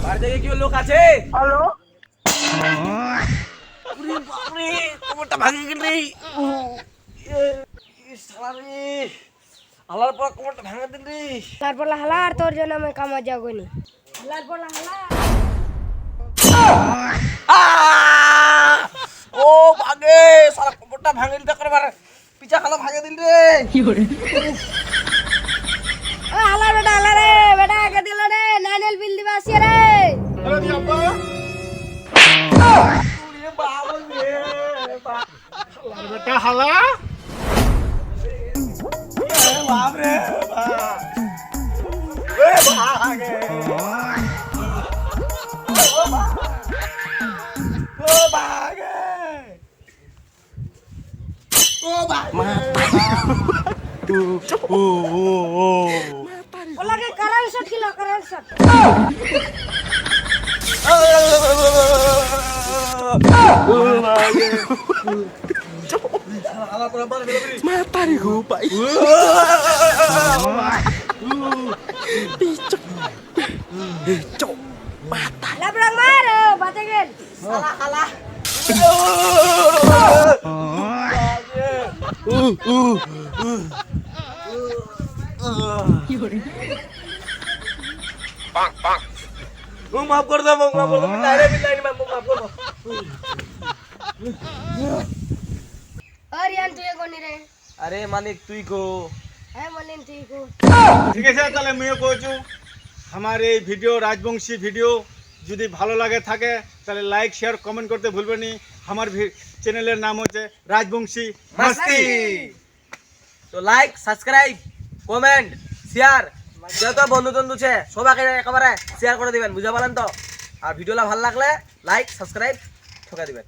বাড়ি থেকে কি লোক আছে? হ্যালো, ওরে বাপরে, কোমরটা ভাঙে গেলি। সালারে আলার পর কোমরটা ভাঙে দিলি। তারপর হালা আর তোর জন্য আমি কামা যাগনি হালার পর হালা ও ভাগে সারা কোমরটা ভাঙে দিতে করে পিছা খালা ভাঙে দিল রে। ও হালা রে বেটা কে দিল রে নাইনেল বিল দিবা আসি রে ওরে বাবা রে বেটা হালা বাপ রে ভাগে ও ভাগে ওলাকে current short kilo current short Matari ko pa. labrang maro batagel hala माफ कर दो नारे बिल्ला माफ कर दो और यान তুই কোনি রে अरे मानिक তুই কো হ্যাঁ মনেন তুই কো ঠিক আছে তাহলে আমিও কইছু আমার এই ভিডিও রাজবংশী ভিডিও যদি ভালো লাগে থাকে তাহলে লাইক শেয়ার কমেন্ট করতে ভুলবেন না। আমার চ্যানেলের নাম হচ্ছে রাজবংশী मस्ती তো লাইক সাবস্ক্রাইব কমেন্ট শেয়ার যত বন্ধু বন্ধু আছে সবাইকে একেবারে শেয়ার করে দিবেন বুঝা পালেন তো আর ভিডিওটা ভালো লাগলে লাইক সাবস্ক্রাইব ঠকা দিবেন।